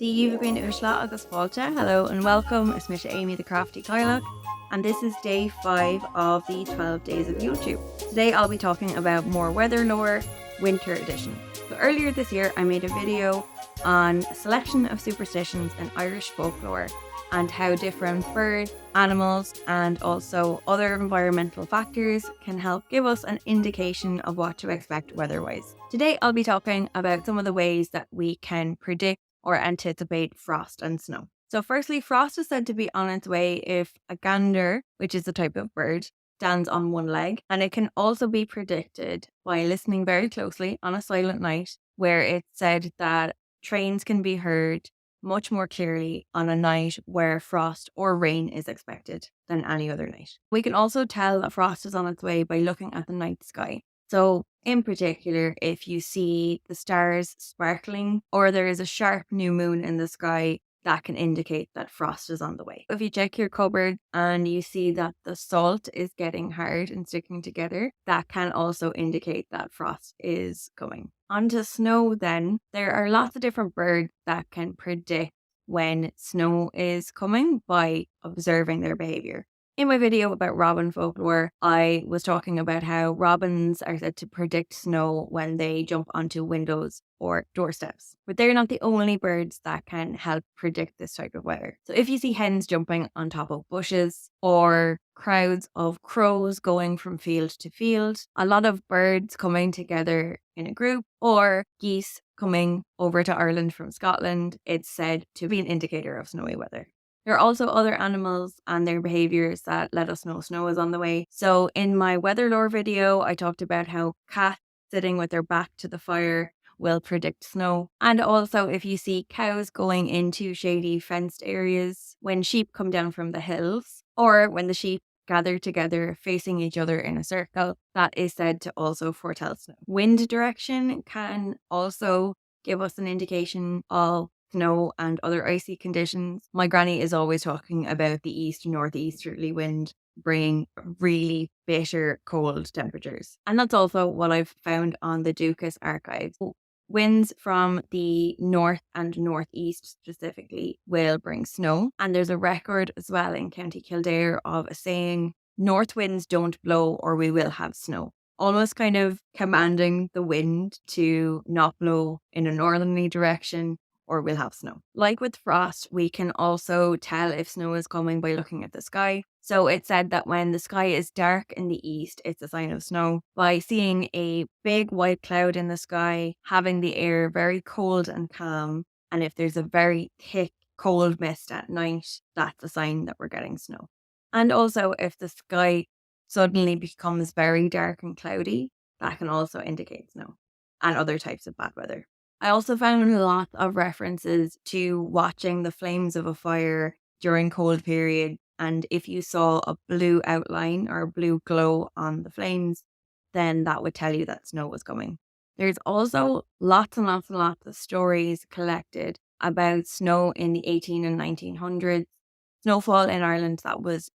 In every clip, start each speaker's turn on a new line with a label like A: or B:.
A: Díomh Green Ushla agus Fáilte. Hello and welcome. It's Misha Amy the Crafty Kylock, and this is day 5 of the 12 days of YuleTube. Today I'll be talking about more weather lore, winter edition. So earlier this year I made a video on a selection of superstitions in Irish folklore and how different birds, animals and also other environmental factors can help give us an indication of what to expect weather-wise. Today I'll be talking about some of the ways that we can predict or anticipate frost and snow. So firstly, frost is said to be on its way if a gander, which is a type of bird, stands on one leg, and it can also be predicted by listening very closely on a silent night, where it's said that trains can be heard much more clearly on a night where frost or rain is expected than any other night. We can also tell that frost is on its way by looking at the night sky. So in particular, if you see the stars sparkling or there is a sharp new moon in the sky, that can indicate that frost is on the way. If you check your cupboard and you see that the salt is getting hard and sticking together, that can also indicate that frost is coming. On to snow then. There are lots of different birds that can predict when snow is coming by observing their behavior. In my video about robin folklore, I was talking about how robins are said to predict snow when they jump onto windows or doorsteps. But they're not the only birds that can help predict this type of weather. So if you see hens jumping on top of bushes or crowds of crows going from field to field, a lot of birds coming together in a group, or geese coming over to Ireland from Scotland, it's said to be an indicator of snowy weather. There are also other animals and their behaviors that let us know snow is on the way. So in my weather lore video, I talked about how cats sitting with their back to the fire will predict snow. And also if you see cows going into shady fenced areas, when sheep come down from the hills, or when the sheep gather together facing each other in a circle, that is said to also foretell snow. Wind direction can also give us an indication of snow and other icy conditions. My granny is always talking about the east northeasterly wind bringing really bitter cold temperatures. And that's also what I've found on the Dukas archives. Winds from the north and northeast specifically will bring snow. And there's a record as well in County Kildare of a saying, "North winds don't blow or we will have snow." Almost kind of commanding the wind to not blow in a northerly direction or we'll have snow. Like with frost, we can also tell if snow is coming by looking at the sky. So it's said that when the sky is dark in the east, it's a sign of snow. By seeing a big white cloud in the sky, having the air very cold and calm, and if there's a very thick cold mist at night, that's a sign that we're getting snow. And also if the sky suddenly becomes very dark and cloudy, that can also indicate snow and other types of bad weather. I also found a lot of references to watching the flames of a fire during cold period, and if you saw a blue outline or a blue glow on the flames, then that would tell you that snow was coming. There's also lots and lots and lots of stories collected about snow in the 18 and 1900s. Snowfall in Ireland that was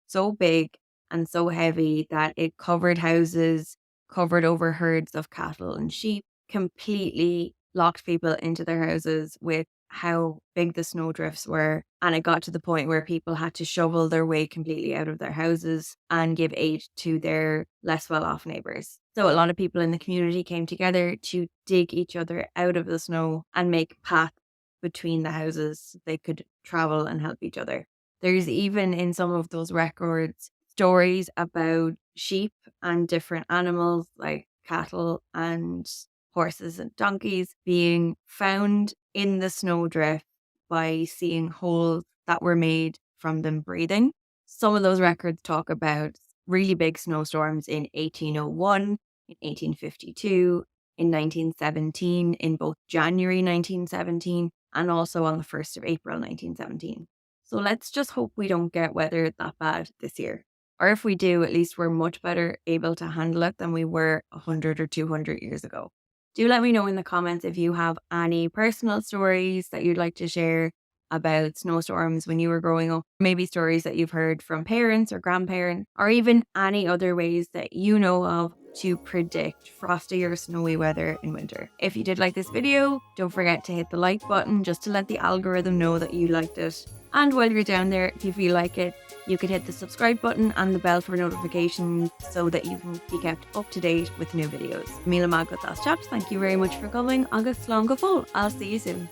A: so big and so heavy that it covered houses, covered over herds of cattle and sheep, completely locked people into their houses with how big the snowdrifts were. And it got to the point where people had to shovel their way completely out of their houses and give aid to their less well-off neighbours. So a lot of people in the community came together to dig each other out of the snow and make paths between the houses so they could travel and help each other. There's even in some of those records stories about sheep and different animals like cattle and horses and donkeys being found in the snowdrift by seeing holes that were made from them breathing. Some of those records talk about really big snowstorms in 1801, in 1852, in 1917, in both January 1917 and also on the 1st of April 1917. So let's just hope we don't get weather that bad this year. Or if we do, at least we're much better able to handle it than we were 100 or 200 years ago. Do let me know in the comments if you have any personal stories that you'd like to share about snowstorms when you were growing up. Maybe stories that you've heard from parents or grandparents, or even any other ways that you know of to predict frosty or snowy weather in winter. If you did like this video, don't forget to hit the like button just to let the algorithm know that you liked it. And while you're down there, if you feel like it, you could hit the subscribe button and the bell for notifications so that you can be kept up to date with new videos. Míle maith go chaps, thank you very much for coming. Agus slán go fóill. I'll see you soon.